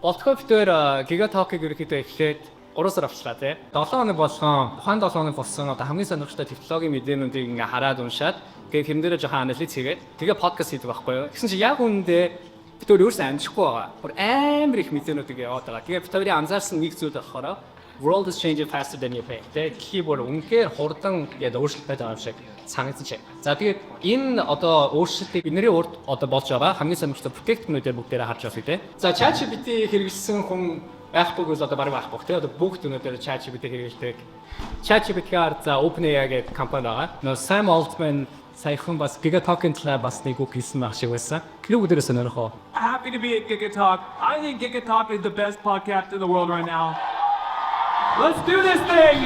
Болтгоо битээр Gigatalk-ыг ерөөхдөө эхлээд 3 сар авчлаа тий. 7 хоног болгон тухайн 7 хоног болсон одоо хамгийн сонирхолтой технологийн мэдээнүүдийг ингээ хараад уншаад тэгээд хэрэн дээрээ жоохон анализ хийгээд тэгээ подкаст хийдэг байхгүй юу. Гэсэн чинь яг үүндээ битээр өөрсдөө амжихгүй байгаа. Бүр амар их мэдээнүүдийг яваад байгаа. Тэгээд битээрийн анзаарсан нэг зүйл болохоор world is changing faster than you think. Тэгээд keyboard үнэхээр хурдан яг өөрчлөлттэй байгаа юм шиг санагдаж байна. За тэгээд энэ одоо өөрчлөлтийг бидний урд одоо болж байгаа хамгийн сонирхолтой бүтээгдэхүүнүүдээр бүгдээрээ харж байна тий. За ChatGPT хэрэглэсэн хүн байхгүй бол одоо бараг байхгүй тий. Одоо бүгд өнөөдөр ChatGPT хэрэглэдэг. ChatGPT-аар за OpenAI гэх компани байгаа. Нөө Sam Altman саяхан бас Gigatalk-ын талаар бас нэг үг хэлсэн байх шиг байсан. Клуб дээрээ сонирхоо. Happy to be at Gigatalk. I think Gigatalk is the best podcast in the world right now. Let's do this thing!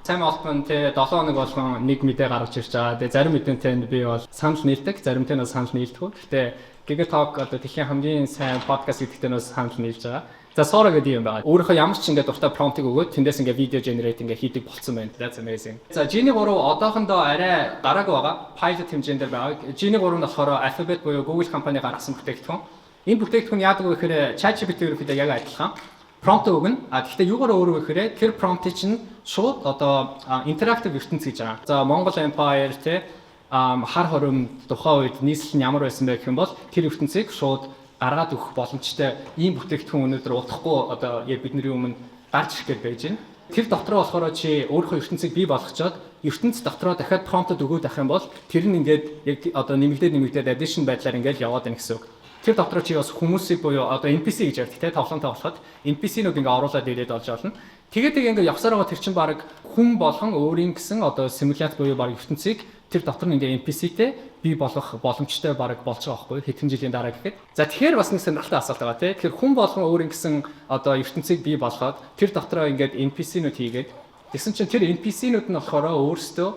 Sam Altman тэ 7 хоног болгон нэг мэдээ гаргаж ирж байгаа. Тэгээ зарим мэдээтэй би бол санал нийлдэг, заримтай нь санал нийлдэггүй. Гэтэ Gigatalk одоо дэлхийн хамгийн сайн подкаст гэдэгтээ бас санал нийлж байгаа. За Sora гэдэг юм байна. Өөрийнхөө ямар ч ингээд дуртай промптыг өгөөд тэндээс ингээд видео generate ингээд хийдэг болцсон байна. That's amazing. За Genie 3 одоохондоо арай гараагүй байгаа. Pilot хэмжээндээр байгаа. Genie 3 нь болохоор Alphabet буюу Google компани гаргасан бүтээгдэхүүн. Энэ бүтээгдэхүүн яадаг вэ гэхээр ChatGPT ерөнхийдөө яг адилхан prompt өгнө. Гэхдээ юугаар өөр вэ гэхээр тэр prompt-ийг чинь шууд одоо interactive ертөнц гэж байгаа. За Монгол Empire те хар хором тухайн үед нийслэл нь ямар байсан бэ гэх юм бол тэр ертөнцийг шууд гаргаад өгөх боломжтой ийм бүтээгдэхүүн өнөөдөр удахгүй одоо яг бидний өмнө гарч ирэх гээд байж байна. Тэр дотроо болохоор чи өөрийнхөө ертөнцийг бий болгочоод ертөнц дотроо дахиад prompt өгөөд авах юм бол тэр нь ингээд яг одоо нэмэгдээд addition байдлаар ингээд яваад байна гэсэн үг. Тэр дотроо чи бас хүмүүсийг буюу одоо NPC гэж ярьдаг те тоглоом тоглоход NPC-нүүд ингээ оруулаад ирээд олж олно. Тэгээд ингээ явсаар байгаа тэр чин баг хүн болгон өөрийн гэсэн одоо симуляц буюу баг ертөнцийг тэр дотор нь ингээ NPC-тэй бий болгох боломжтой баг болж байгаа байхгүй хэдэн жилийн дараа гэхэд. За тэгэхээр бас нэг сонирхолтой асуулт байгаа те. Тэгэхээр хүн болгон өөрийн гэсэн одоо ертөнцийг бий болгоод тэр дотроо ингээ NPC-нүүд хийгээд тэгсэн чинь тэр NPC-нүүд нь болохоор өөрсдөө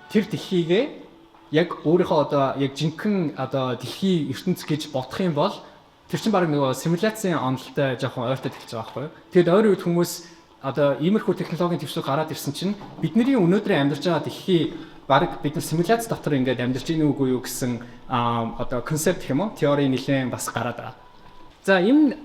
тэр дэлхийгээ яг өөрийнхөө одоо яг жинхэнэ одоо дэлхийн ертөнц гэж бодох юм бол тэр чинь баг нөгөө симуляцийн онолтой жоохон ойртой хэлж байгаа байхгүй юу. Тэгээд ойрын үед хүмүүс одоо иймэрхүү технологийн төвшөлт гараад ирсэн чинь бидний өнөөдрийн амьдарч байгаа дэлхий баг бид нар симуляц дотор ингээд амьдарч ийн үгүй юу гэсэн одоо концепт гэх юм уу теори нэлээд бас гараад байгаа. За энэ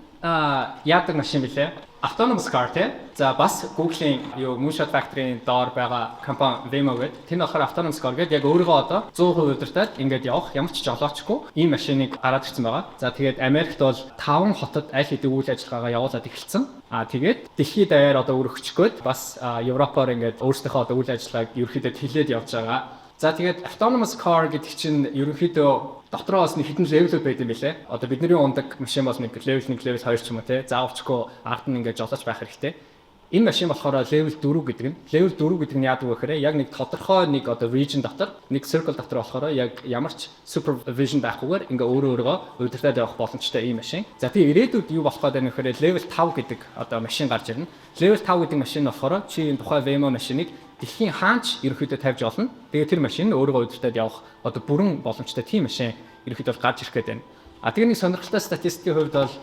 яадаг машин билээ? Autonomous car те. За бас Google-ийн Moonshot Factory-ийн доор байгаа компани Waymo гэдэг. Тэр нь болохоор autonomous car гэдэг яг өөрийгөө одоо 100% удирдаад ингээд явах ямар ч жолоочгүй ийм машиныг гараад ирсэн байгаа. За тэгээд Америкт бол 5 хотод аль хэдийн үйл ажиллагаагаа явуулаад эхэлсэн. Тэгээд дэлхийд даяар одоо өргөчгөөд бас Европоор ингээд өөрсдийнхөө одоо үйл ажиллагааг ерөөхдөө хилээд явж байгаа. За тэгээд autonomous car гэдэг чинь ерөнхийдөө дотроо бас нэг хідэн левелүүд байд юм билэ. Одоо бидний ундаг машин бол нэг level 1, level 2 ч юм уу те. Заавчгүй ард нь ингээд жолооч байх хэрэгтэй. Энэ машин болохоор level 4 гэдэг нь. Level 4 гэдэг нь яадаг вэ гэхээр яг нэг тодорхой нэг одоо region дотор, нэг circle дотор болохоор яг ямар ч supervision байхгүйгээр ингээ өөрөөгөө удирдаад явах боломжтой ийм машин. За тэгээ ирээдүйд юу болох гэдэг нь гэхээр level 5 гэдэг одоо машин гарч ирнэ. Level 5 гэдэг машин болохоор чи энэ тухай Waymo машиныг дэлхийн хаанч ерөөхдөө тавьж олно. Тэгээ тэр машин өөрөөгөө удирдаад явах одоо бүрэн боломжтой тийм машин ерөөхдөө гарч ирэх гээд байна. Тэгээ нэг сонирхолтой статистикийн хувьд бол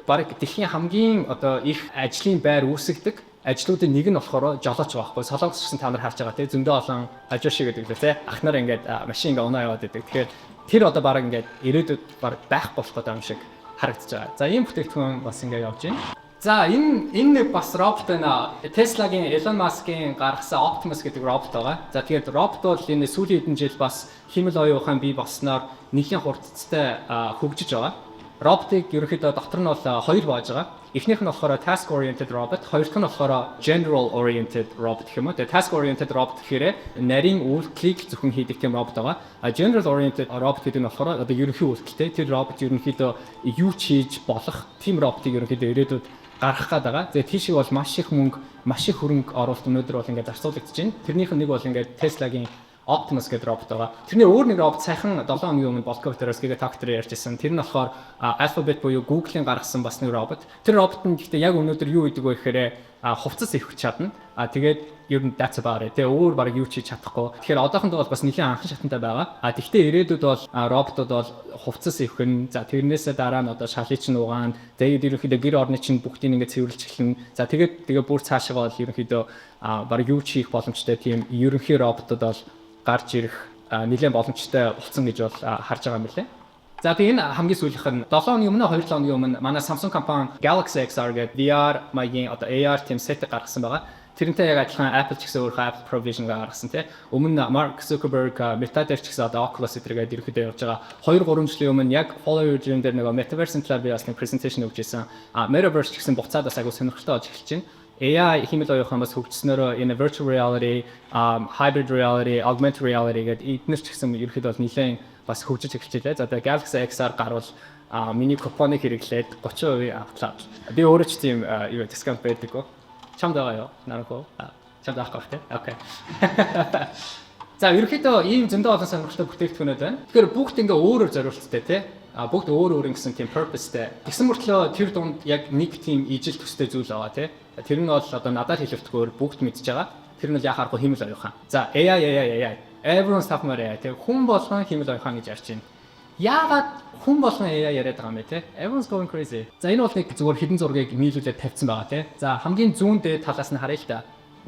бараг дэлхийн хамгийн одоо их ажлын байр үүсгдэг ажлуудын нэг нь болохоор жолооч байгаа байхгүй. Солонгос гэсэн та нар харж байгаа тийм зөндөө олон ажиоши гэдэг лээ тийм. Ахнаар ингээд машин ингээ унаа яваад байдаг. Тэгэхээр тэр одоо бараг ингээд ирээдүйд бараг байх болох гэдэг юм шиг харагдаж байгаа. За ийм бүтээгдэхүүн бас ингээ явж байна. За энэ нэг бас робот байна. Tesla-гийн Elon Musk-ийн гаргасан Optimus гэдэг робот байгаа. За тэгээд робот бол энэ сүүлийн хэдэн жил бас химэл оюун ухаан бий болсноор нэлийн хурдцтай хөгжиж байгаа. Роботыг ерөнхийдөө дотор нь бол хоёр байж байгаа. Эхнийх нь болохоор task oriented robot, хоёр дахь нь болохоор general oriented robot гэх юм уу. Тэгээд task oriented robot гэхээр нарийн үйлдэлийг зөвхөн хийдэг тийм робот байгаа. General oriented robot гэдэг нь болохоор одоо ерөнхий үйлдэлтэй. Тэр робот ерөнхийдөө юу ч хийж болох тийм роботыг ерөнхийдөө ирээдүйд гарах гээд байгаа. Тэгээд тийшээ бол маш их мөнгө, маш их хөрөнгө оруулалт өнөөдөр бол ингээд зарцуулагдаж байна. Тэрнийх нь нэг бол ингээд Tesla-гийн Optimus гэдэг робот байгаа. Тэрний өөр нэг робот сайхан 7 хоногийн өмнө Boltco-тероос Gigatalk дээр ярьжсэн. Тэр нь болохоор Alphabet буюу Google-ийн гаргасан бас нэг робот. Тэр робот нь гэхдээ яг өнөөдөр юу гэдэг вэ гэхээр хувцас ивэх чадна. Тэгээд ер нь that's about it. Тэгээ өөр баг юу ч хийж чадахгүй. Тэгэхээр одоохондоо бол бас нэлийн анхан шатантай байгаа. Тэгвэл ирээдүйд бол роботууд бол хувцас ивхэн. За тэрнээсээ дараа нь одоо шалыг чинь угаана. Тэгээд ерөнхийдөө гэр орны чинь бүгдийг ингээд цэвэрлж эхэлнэ. За тэгээ бүр цаашаа бол ерөнхийдөө баг юу ч хийх боломжтой тийм ерөнхий роботууд бол гарч ирэх нэлээд боломжтой болсон гэж бол харж байгаа юм лээ. За би энэ хамгийн сүүлийнх нь 7 хоногийн өмнө 2 хоногийн өмнө манай Samsung компани Galaxy XR гэдэг VR маягийн одоо AR team set гаргасан байгаа. Тэрнтэй яг адилхан Apple ч гэсэн өөрөө Apple Provision гаргасан тий. Өмнө Mark Zuckerberg Meta дээр ч гэсэн одоо Oculus гэдэг ерөөхдөө явж байгаа. 2-3 жилийн өмнө яг Follow Your Dream дээр нэг Metaverse талаар би бас нэг presentation өгч ирсэн. Metaverse ч гэсэн буцаад бас агуу сонирхолтой болж эхэлж байна. AI хэмээл оюухан бас хөгжснөөрөө энэ virtual reality, hybrid reality, augmented reality гэдэг эдгээр ч гэсэн ерөөхдөө бол нэлээд бас хөгжиж эхэлж байлаа. За тэгээ Galaxy XR гарвал миний купоныг хэрэглээд 30% автлаа. Би өөрөө ч тийм юу дискаунт байдаггүй. Чамд байгаа юу? Нарахоо. Чамд авах хэрэгтэй. Окей. За ерөөхдөө ийм зөндөө олон сонирхолтой бүтээгдэхүүнүүд байна. Тэгэхээр бүгд ингээ өөрөөр зориулттай тий. Бүгд өөр гэсэн тийм purposeтэй. Тэгсэн мөртлөө тэр дунд яг нэг тийм ижил төстэй зүйл байгаа тий. Тэр нь бол одоо надад хэлэхдээ бүгд мэдж байгаа. Тэр нь бол яхаарахгүй хэмэл оюухан. За AI. Everyone's talking about AI. Тэг хүн болгон хэмэл оюухан гэж ярьж байна. Яагаад хүн болгон AI яриад байгаа юм бэ те? Everyone's going crazy. За энэ бол нэг зүгээр хідэн зургийг нийлүүлээд тавьсан байгаа те. За хамгийн зүүн дээр талаас нь харъя л та.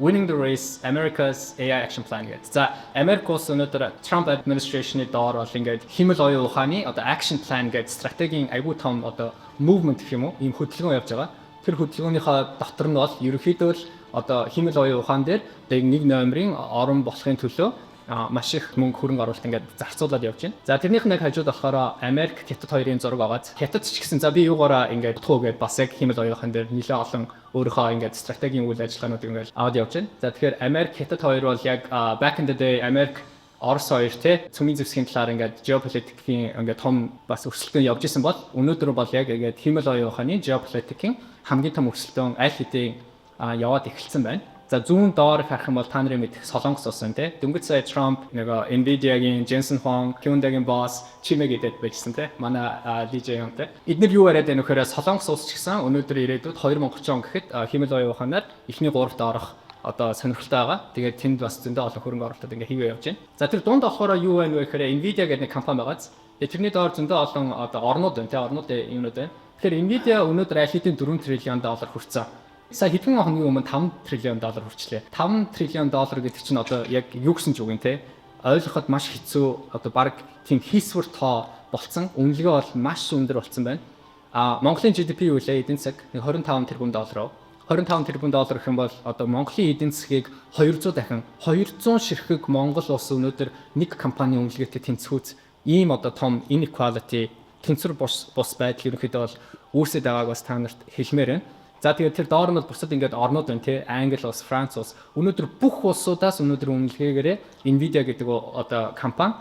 Winning the race America's AI action plan гэдэг. За Америк улс өнөөдөр Trump administration-ы доор бол ингээд хэмэл оюууханы одоо action plan гэдэг стратегийн аягүй том одоо movement гэх юм уу? Ийм хөдөлгөөн явж байгаа. Тэр хөдөлгөөнийхөө дотор нь бол ерөнхийдөө л одоо хэмэл оюухан дээр нэг номерын орон болохын төлөө маш их мөнгө хөрөнгө оруулалт ингээд зарцуулаад явж байна. За тэрнийх нь хажууд болохоор Америк, Хятад хоёрын зураг агаад Хятад ч гэсэн за би юугаараа ингээд туу гэдээ бас яг хэмэл оюухан дээр нэлээд олон өөрийнхөө ингээд стратегийн үйл ажиллагаанууд ингээд аваад явж байна. За тэгэхээр Америк, Хятад хоёр бол яг back in the day Америк Орос хоёр те цөмийн зэвсгийн талаар ингээд geopolitics-ийн ингээд том бас өрсөлдөөн явж исэн бол өнөөдөр бол яг ингээд хэмэл оюуханы geopolitics-ийн хамгийн том өрсөлдөөн аль хэдийн яваад эхэлсэн байна. За зүүн доор харах юм бол та нарын мэдэх Солонгос улс байна те. Дөнгөж сая Trump нэг Nvidia-гийн Jensen Huang, Hyundai-гийн boss чимэг идэт байжсан те. Манай DJ юм те. Эдгээр юу яриад байна вөхөр Солонгос улс ч гэсэн өнөөдөр ирээдүйд 2030 он гэхэд хэмэл оюуханаар эхний 3-т орох одоо сонирхолтой байгаа. Тэгээд тэнд бас зөндөө олон хөрөнгө оруулалт ингээ хийгээ явж байна. За тэр дунд болохоор юу байна вэ гэхээр Nvidia гэдэг нэг компани байгааз. Тэрний доор зөндөө олон одоо орнууд байна те. Орнуудын юмнууд байна. Тэгэхээр Nvidia өнөөдөр аль хэдийн 4 триллион доллар хүрсэн. Сая хэдэн хоногийн өмнө 5 триллион доллар хүрчлээ. 5 триллион доллар гэдэг чинь одоо яг юу гэсэн ч үг юм те. Ойлгоход маш хэцүү одоо баг тийм хийсвэр тоо болцсон. Үнэлгээ бол маш өндөр болцсон байна. Монголын GDP юу вэ? Эдийн засаг 25 тэрбум доллар. 25 тэрбум доллар гэх юм бол одоо Монголын эдийн засгийг 200 дахин 200 ширхэг Монгол улс өнөөдөр нэг компани үнэлгээтэй тэнцвүүц ийм одоо том inequality тэнцвэр бус байдал ерөнхийдөө бол үүсэж байгааг бас та нарт хэлмээр байна. За тэгээд тэр доор нь бол бусад ингээд орнууд байна тий. Англи улс, Франц улс. Өнөөдөр бүх улсуудаас өнөөдөр үнэлгээгээрээ Nvidia гэдэг одоо компани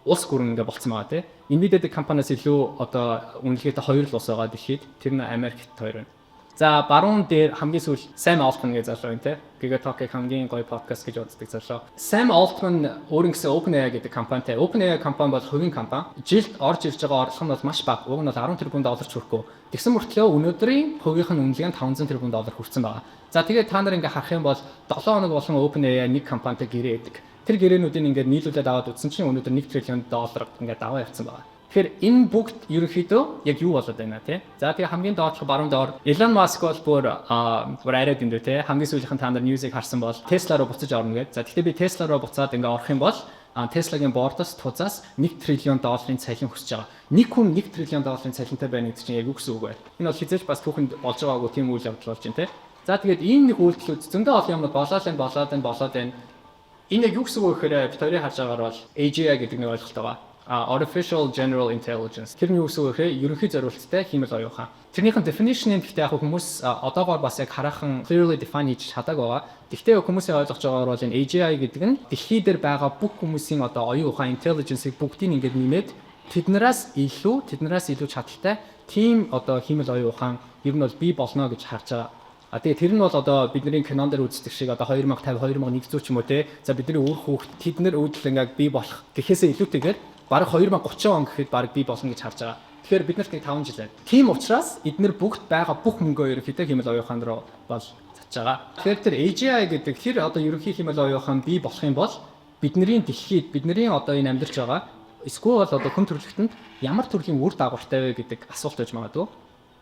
улс гүрэн ингээд болцсон байгаа тий. Nvidia гэдэг компаниас илүү одоо үнэлгээтэй 2 улс байгаа дэлхийд. Тэр нь Америкт 2 байна. За баруун дээр хамгийн сүүл Sam Altman гэж залуу юм те. Gigatalk-ийн хамгийн гоё подкаст гэж үздэг залуу. Sam Altman өөрийн гэсэн OpenAI гэдэг компанитай. OpenAI компани бол хувийн компани. Жилд орж ирж байгаа орлого нь бол маш бага. Уг нь бол 10 тэрбум доллар хүрэхгүй. Тэгсэн мөртлөө өнөөдрийн хувийнх нь үнэлгээ нь 500 тэрбум доллар хүрсэн байгаа. За тэгээд та нар ингээ харах юм бол 7 хоног болгон OpenAI нэг компанитай гэрээ өгдөг. Тэр гэрээнүүдийг ингээ нийлүүлээд аваад үзсэн чинь өнөөдөр 1 триллион доллар ингээ даваа явцсан байгаа. Тэгэхээр энэ бүгд ерөнхийдөө яг юу болоод байна те. За тэгээ хамгийн доотлох баруун доор Elon Musk бол бүр арайд энэ те. Хамгийн сүүлийнхэн та нар ньюсыг харсан бол Tesla руу буцаж орно гэдэг. За тэгтээ би Tesla руу буцаад ингээ орох юм бол Tesla-гийн боордоос тузаас 1 триллион долларын цалин хүсэж байгаа. Нэг хүн 1 триллион долларын цалинтай байна гэдэг чинь яг юу гэсэн үг вэ? Энэ бол хизээж бас түүхэнд болж байгаагүй тийм үйл явдал болж байна те. За тэгээд ийм нэг үйлдэлүүд зөндөө олон юмнууд болоод байна. Энэ яг юу гэсэн үг вэ гэхээр битүүрийг харж байгаагаар бол AGI гэдэг нэг ойлголт байгаа. Artificial General Intelligence. Тэр нь юу гэсэн үг вэ? Ерөнхий зориулттай хэмэл оюухан. Тэрнийхэн definition-ийг гэхдээ яг хүмүүс одоогоор бас яг хараахан clearly define хийж чадаагүй байгаа. Гэхдээ хүмүүсийн ойлгож байгаагаар бол энэ AGI гэдэг нь дэлхий дээр байгаа бүх хүмүүсийн одоо оюухан intelligence-ийг бүгдийг ингээд нэмээд тэднээс илүү чадaltaй team одоо хэмэл оюухан ер нь бол бий болно гэж харж байгаа. Тэгээ тэр нь бол одоо бидний кинон дээр үздэг шиг одоо 2050 2100 ч юм уу те. За бидний өөр хүүхд тэднэр үүдэл ингээд бий болох гэхээсээ илүүтэйгээр бараг 2030 он гэхэд бараг бий болно гэж харж байгаа. Тэгэхээр бид нарт нэг 5 жил байна. Тийм учраас эдгээр бүгд байгаа бүх мөнгөө ерөнхийдөө хэмэл оюухан руу бол цач байгаа. Тэгэхээр тэр AGI гэдэг тэр одоо ерөнхий хэмэл оюухан бий болох юм бол бидний дэлхийд бидний одоо энэ амьдарч байгаа эсвэл одоо хүн төрөлхтөнд ямар төрлийн үр дагавартай вэ гэдэг асуулт байж магадгүй.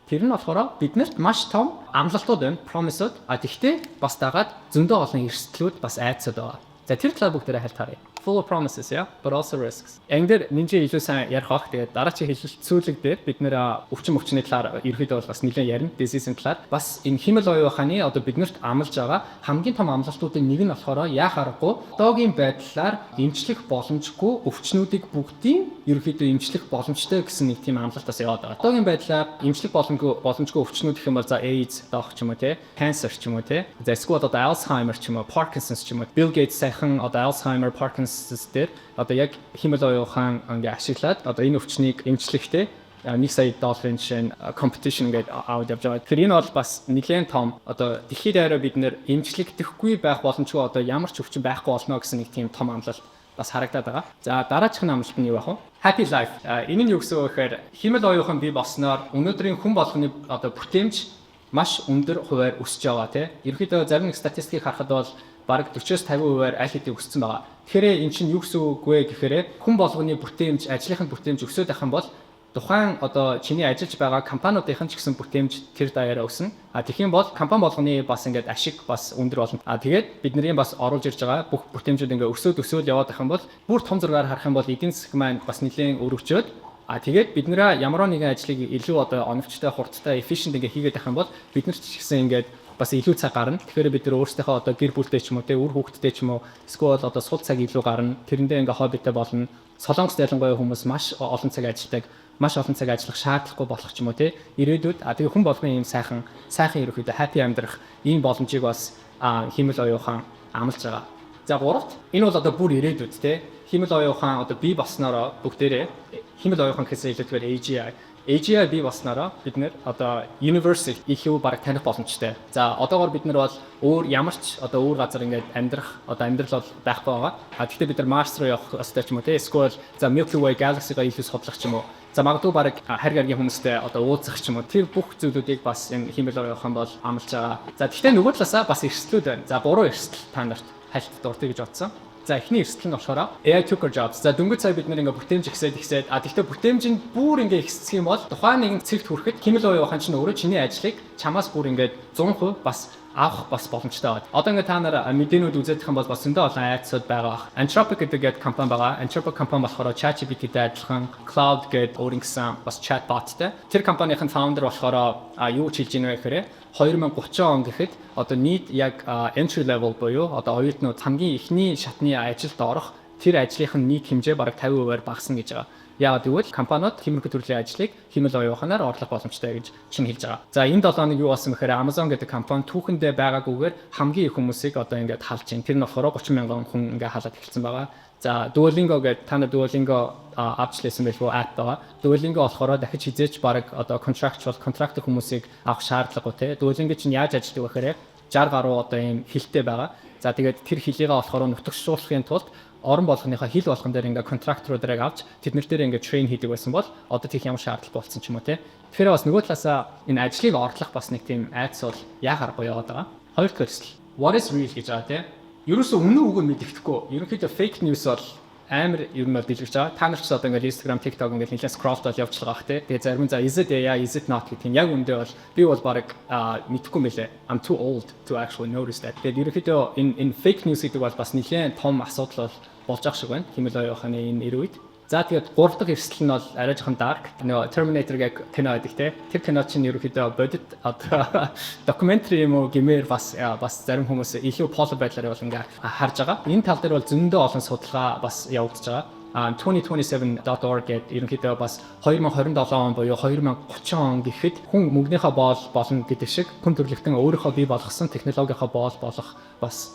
Тэр нь болохоор биднэрт маш том амлалтууд байна, promise-ууд. Тэгвэл бас дагаад зөндөө олон эрсдлүүд бас айцсад байгаа. За тэр талаар бүгдээрээ хальт харъя. full of promises, yeah, but also risks. Энгдэр нинжи илүү сайн ярих бах. Тэгээд дараачийн хэлэлцүүлэг дээр бид нэр өвчний талаар ерөөдөө бол бас нэлээд ярина. Disease-ийн талаар бас энэ химэл оюуханы одоо биднэрт амлаж байгаа хамгийн том амлалтуудын нэг нь болохоор яах аргагүй одоогийн байдлаар эмчлэх боломжгүй өвчнүүдийг бүгдийг ерөөдөө эмчлэх боломжтой гэсэн нэг тийм амлалтаас яваад байгаа. Одоогийн байдлаар эмчлэх боломжгүй өвчнүүд гэх юм бол за AIDS доох ч юм уу те, cancer ч юм уу те, за эсвэл одоо Alzheimer ч юм уу, Parkinson's ч юм уу, Bill Gates сайхан одоо Alzheimer, Parkinson's дээр одоо яг химэл оюухан ингээ ашиглаад одоо энэ өвчнийг эмчлэхтэй $1 сая жишээ competition гэдэг аваад явж байгаа. Тэгэхээр энэ бол бас нэлээд том одоо дэлхийд даяараа бид нэр эмчлэгдэхгүй байх боломжгүй одоо ямар ч өвчин байхгүй болно гэсэн нэг тийм том амлалт бас харагдаад байгаа. За дараачих амлалт нь юу вэ? Happy life. Энэ нь юу гэсэн үг гэхээр химэл оюухан бий болсноор өнөөдрийн хүн болгоны одоо бүтээмж маш өндөр хувиар өсөж байгаа тийм. Ерөнхийдөө зарим нэг статистикийг харахад бол бараг 40-50% аль хэдийн өссөн байгаа. Тэгэхээр эн чинь юу гэсэн үг вэ гэхээр хүн болгоны бүтээмж, ажлынхын бүтээмж өсөж байх юм бол тухайн одоо чиний ажиллаж байгаа компаниудын ч гэсэн бүтээмж тэр даяараа өснө. Тэгэх юм бол компани болгоны бас ингээд ашиг бас өндөр болно. Тэгээд бидний бас оруулж ирж байгаа бүх бүтээмжүүд ингээд өсөөл яваад байх юм бол бүр том зургаар харах юм бол эдийн засаг маань бас нэлээд өргөжөөд тэгээд бид нэрээ ямар нэгэн ажлыг илүү одоо оновчтой, хурдтай, efficient ингээд хийгээд байх юм бол бид нар ч гэсэн ингээд бас илүү цаг гарна. Тэгэхээр бид нар өөрсдийнхөө одоо гэр бүлтэй ч юм уу, үр хүүхэдтэй ч юм уу, эсвэл одоо сул цаг илүү гарна. Тэрэндээ ингээ хоббитэй болно. Солонгос ялангуяа хүмүүс маш олон цаг ажилладаг, маш олон цаг ажиллах шаардлагагүй болох ч юм уу те. Ирээдүйд тэгээ хүн болгон ийм сайхан ерөөхдөө happy амьдрах ийм боломжийг бас химэл оюухан амлаж байгаа. За гуравт энэ бол одоо бүр ирээдүйд те. Химэл оюухан одоо бий болсноороо бүгдээрээ химэл оюухан гэсэн хэлбэрээр AGI бий болсноороо бид нэр одоо university илүү бараг таних боломжтой. За одоогоор бид нар бол өөр ямар ч одоо өөр газар ингээд амьдрах одоо амьдрал бол байхгүй байгаа. Гэхдээ бид нар Марс руу явах ёстой ч юм уу те. Эсвэл за Milky Way galaxy-га илүү судлах ч юм уу. За магадгүй бараг харь гаргийн хүмүүстэй одоо уулзах ч юм уу. Тэр бүх зүйлүүдийг бас энэ химэл оюухан бол амлаж байгаа. За гэхдээ нөгөө талаасаа бас эрсдлүүд байна. За буруу эрсдэл та нарт хальт дуртай гэж бодсон. За эхний эрсдэл нь болохоор AI took our jobs. За дөнгөж сая бид нэр ингээ бүтээмж ихсээд гэхдээ бүтээмж нь бүр ингээ ихсэх юм бол тухайн нэгэн цэгт хүрэхэд химэл оюухан чинь өөрөө чиний ажлыг чамаас бүр ингээ 100% бас авах бас боломжтой байна. Одоо ингээ та нар мэдээнүүд үзэх юм бол бас зөндөө олон айцууд байгаа. Anthropic гэдэг компани байгаа. Anthropic компани болохоор ChatGPT-тэй адилхан Cloud гэдэг өөрийн гэсэн бас chatbotтэй. Тэр компанийн founder болохоор юу ч хэлж ийнэ гэхээр 2030 он гэхэд одоо нийт яг entry level буюу одоо оюутнууд хамгийн ихний шатны ажилд орох тэр ажлынх нь нийт хэмжээ бараг 50% багасна гэж байгаа. Яагаад гэвэл компаниуд тиймэрхүү төрлийн ажлыг химэл оюуханаар орлох боломжтой гэж шинэ хэлж байгаа. За энэ 7 хоног юу болсон гэхээр Amazon гэдэг компани түүхэндээ байгаагүйгээр хамгийн их хүмүүсийг одоо ингээд халж байна. Тэр нь болохоор 30 мянган хүн ингээд халаад эхэлсэн байгаа. За Duolingo гэдэг та нар Duolingo авч лээсэн байх уу app байгаа. Duolingo болохоор дахиж хизээч бараг одоо контракт хүмүүсийг авах шаардлагагүй те. Duolingo чинь яаж ажилладаг вэ гэхээр 60 гаруй одоо ийм хэлтэй байгаа. За тэгээд тэр хэлийг болохоор нутагшуулахын тулд орон болгоныхоо хил болгон дээр ингээ контракторуудыг авч тэднэр дээр ингээ трейн хийдэг байсан бол одоо тийх ямар шаардлага болсон ч юм уу те. Тэгэхээр бас нөгөө талаасаа энэ ажлыг орлох бас нэг тийм айц бол яг аргагүй яваад байгаа. Хоёр дахь эрсдэл. What is real гэж байгаа те. Ерөөсөө үнэн үг нь мэддэхгүй. Ерөнхийдөө fake news бол амар ер нь бол дэлгэж байгаа. Та нар ч одоо ингээ Instagram, TikTok ингээ нэлээд scroll дол явж байгаа бах те. Тэгээ зарим за is it AI, is it not гэх юм яг үндэ бол би бол баг мэдхгүй мэлээ. I'm too old to actually notice that. Тэгээ ерөнхийдөө энэ fake news гэдэг бол бас нэлээд том асуудал болж ах шиг байна. Химэл оюуханы энэ эр үед. За тэгээд 3 дахь эрсдэл нь бол арай жоохон dark. Нөгөө Terminator гэх кино байдаг те. Тэр кино чинь ерөөхдөө бодит одоо documentary юм уу гэмээр бас зарим хүмүүс илүү поло байдлаар бол ингээ харж байгаа. Энэ тал дээр бол зөндөө олон судалгаа бас явагдаж байгаа. 2027.org гэдэг ерөнхийдөө бас 2027 он буюу 2030 он гэхэд хүн мөнгөнийхөө боол болно гэдэг шиг хүн төрөлхтөн өөрийнхөө бий болгосон технологийнхоо боол болох бас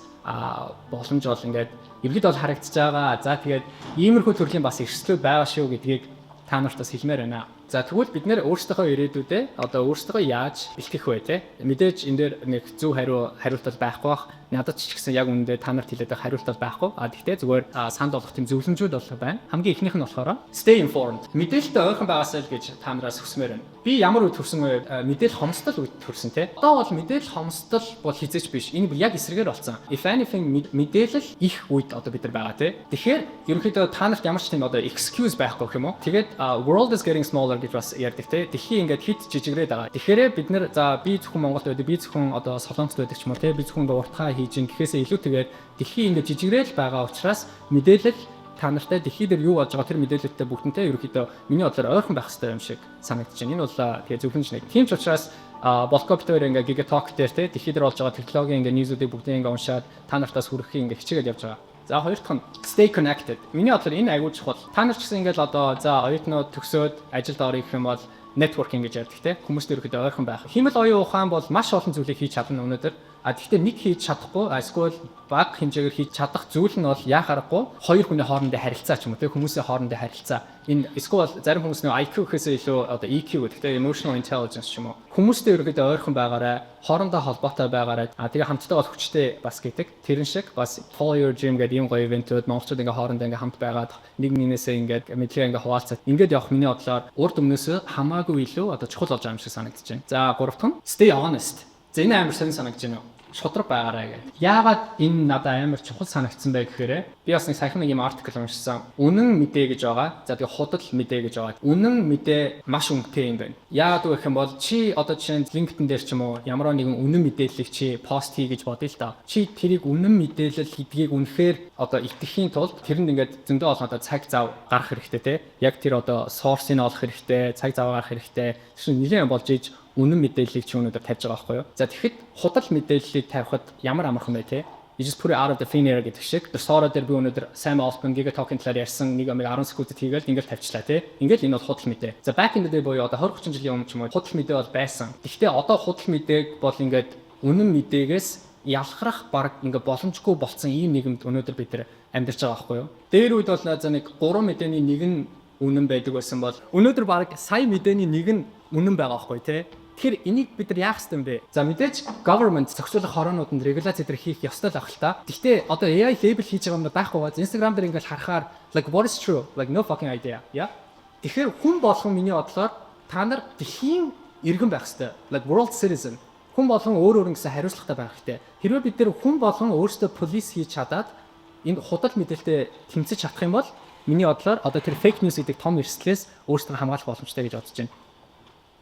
боломж бол ингээд ерөөд бол харагдаж байгаа. За тэгээд иймэрхүү төрлийн бас эрсдлүүд байгаа шүү гэдгийг та нарт бас хэлмээр байна. За тэгвэл бид нэр өөрсдийнхөө ирээдүйдээ одоо өөрсдөө яаж бэлтгэх вэ те? Мэдээж энэ дээр нэг зөв хариулт байхгүй бах. Надад ч гэсэн яг үнэндээ та нарт хэлээд байгаа хариулт байхгүй. Гэхдээ зүгээр санд болох тийм зөвлөмжүүд бол байна. Хамгийн ихнийх нь болохоор stay informed. Мэдээлэлтэй ойрхон байгаасай л гэж та нараас хүсмээр байна. Би ямар үед төрсөн вэ? Мэдээлэл хомсдол үед төрсөн те. Одоо бол мэдээлэл хомсдол бол хизээч биш. Энэ яг эсрэгээр болсон. If anything мэдээлэл их үед одоо бид нар байгаа те. Тэгэхээр ерөнхийдөө та нарт ямар ч тийм одоо excuse байхгүй юм уу? Тэгээд world is getting smaller гэж бас ярьдаг те. Дэлхий ингээд хит жижигрээд байгаа. Тэгэхээр бид нар за би зөвхөн Монголд байдаг, би зөвхөн одоо Солонгост байдаг ч юм уу те. Би зөвхөн уртхаа хийж ин гэхээсээ илүүтэйгээр дэлхий ингээд жижигрээл байгаа учраас мэдээлэл та нартай дэлхий дээр юу болж байгаа тэр мэдээлэлтэй бүгднтэй ерөөхдөө миний бодлоор ойрхон байх хэрэгтэй юм шиг санагдаж байна. Энэ бол тэгээ зөвхөн нэг. Тийм ч учраас Болкоптоор ингээ Gigatalk дээр те дэлхий дээр болж байгаа технологийн ингээ ньюсүүдийг бүгдийг ингээ уншаад та нартаас хүргэхийг ингээ хичээгээд явж байгаа. За хоёр дахь нь stay connected. Миний бодлоор энэ аягүй чухал. Та нар ч гэсэн ингээл одоо за оюутнууд төгсөөд ажилд орох юм бол networking гэж ярьдаг те. Хүмүүстэй ерөөхдөө ойрхон байх. Химэл оюун ухаан бол маш олон зүйлийг хийж чадна өнөөдөр. Тэгэхдээ нэг хийж чадахгүй эсвэл бага хэмжээгээр хийж чадах зүйл нь бол яа харахгүй хоёр хүний хоорондын харилцаа ч юм уу те хүмүүсийн хоорондын харилцаа. Энэ эсвэл зарим хүмүүс нөө IQ гэхээсээ илүү одоо EQ гэдэг те emotional intelligence ч юм уу. Хүмүүстэй ерөөхдөө ойрхон байгаарай, хоорондоо холбоотой байгаарай. Тэгээ хамтдаа бол хүчтэй бас гэдэг. Тэрэн шиг бас follow your dream гэдэг юм гоё ивентүүд монголчууд ингээ хоорондоо ингээ хамт байгаад нэг нэгнээсээ ингээ мэдлэгээ ингээ хуваалцаад ингээд явах миний бодлоор урд өмнөөсөө хамаагүй илүү одоо чухал болж байгаа юм шиг санагдаж байна. За гурав дахь нь stay honest. За энэ амар сонир санагдаж байна уу? Шудраг байгаарай гэдэг. Яагаад энэ надад амар чухал санагдсан бэ гэхээр би бас нэг саяхан нэг юм артикл уншсан. Үнэн мэдээ гэж байгаа. За тэгээ худал мэдээ гэж байгаа. Үнэн мэдээ маш үнэтэй юм байна. Яагаад вэ гэх юм бол чи одоо жишээ нь LinkedIn дээр ч юм уу ямар нэгэн үнэн мэдээллийг чи пост хий гэж бодъё л та. Чи тэрийг үнэн мэдээлэл гэдгийг үнэхээр одоо итгэхийн тулд тэрэнд ингээд зөндөө олон одоо цаг зав гаргах хэрэгтэй те. Яг тэр одоо source-ыг олох хэрэгтэй, цаг зав гаргах хэрэгтэй. Тэр нэлээд болж ийж үнэн мэдээллийг чи өнөөдөр тавьж байгаа байхгүй юу? За тэгэхэд худал мэдээллийг тавихад ямар амархан бэ те? You just put it out of the thin air гэдэг шиг. Тэр сороо дээр би өнөөдөр Sam Altman Gigatalk-ын талаар ярьсан 1 10 секундэд хийгээл ингээл тавьчлаа те. Ингээл энэ бол худал мэдээ. За back in the day буюу одоо 20 30 жилийн өмнө ч юм уу худал мэдээ бол байсан. Гэхдээ одоо худал мэдээг бол ингээд үнэн мэдээгээс ялгарах баг ингээд боломжгүй болсон ийм нийгэмд өнөөдөр бид нар амьдарч байгаа байхгүй юу? Дээр үед бол за нэг 3 мэдээний нэг нь үнэн байдаг байсан бол өнөөдөр баг сая мэдээний нэг нь үнэн байгаа байхгүй те. Тэгэхээр энийг бид нар яах ёстой юм бэ? За мэдээж government зохицуулах хороонуудад регуляц эдэр хийх ёстой л ах л та. Гэхдээ одоо AI label хийж байгаа юм байхгүй ба Instagram дээр ингээл харахаар like what is true? Like no fucking idea. Yeah. Тэгэхээр хүн болгон миний бодлоор та нар дэлхийн иргэн байх ёстой. Like world citizen. Хүн болгон өөр гэсэн хариуцлагатай байх хэрэгтэй. Хэрвээ бид нэр хүн болгон өөрсдөө police хийж чадаад энэ худал мэдээлэлтэй тэмцэж чадах юм бол миний бодлоор одоо тэр fake news гэдэг том эрсдлээс өөрсдөө хамгаалах боломжтой гэж бодож байна.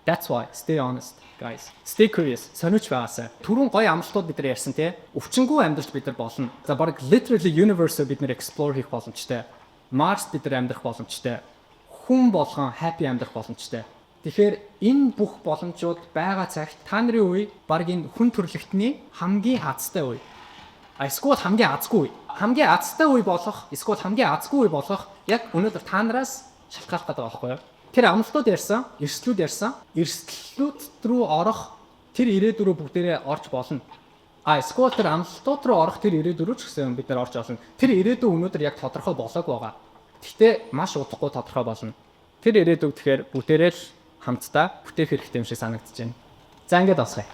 That's why stay honest guys. Stay curious. Сониуч байгаасай. Түрүүн гоё амлалтууд бид нар ярьсан тий. Өвчнгүй амьдралд бид нар болно. За баг literally universe бид нар explore хийх боломжтой. Mars бид нар амьдрах боломжтой. Хүн болгон happy амьдрах боломжтой. Тэгэхээр энэ бүх боломжууд байгаа цагт та нарын үе баг энэ хүн төрлөختний хамгийн азтай үе. Эсвэл хамгийн азгүй үе. Хамгийн азтай үе болох, эсвэл хамгийн азгүй үе болох яг өнөөдөр та нараас шалтгаалах гэдэг байхгүй юу? Тэр амлалтууд ярьсан, эрсдлүүд ярьсан. Эрсдлүүд рүү орох тэр ирээдүрөө бүгдээрээ орж болно. Эсвэл тэр амлалтууд руу орох тэр ирээдүрөө ч гэсэн бид нар орж олно. Тэр ирээдүй өнөөдөр яг тодорхой болоогүй байгаа. Гэхдээ маш удахгүй тодорхой болно. Тэр ирээдүйг тэгэхээр бүгдээрээ л хамтдаа бүтээх хэрэгтэй юм шиг санагдаж байна. За ингээд босгоё.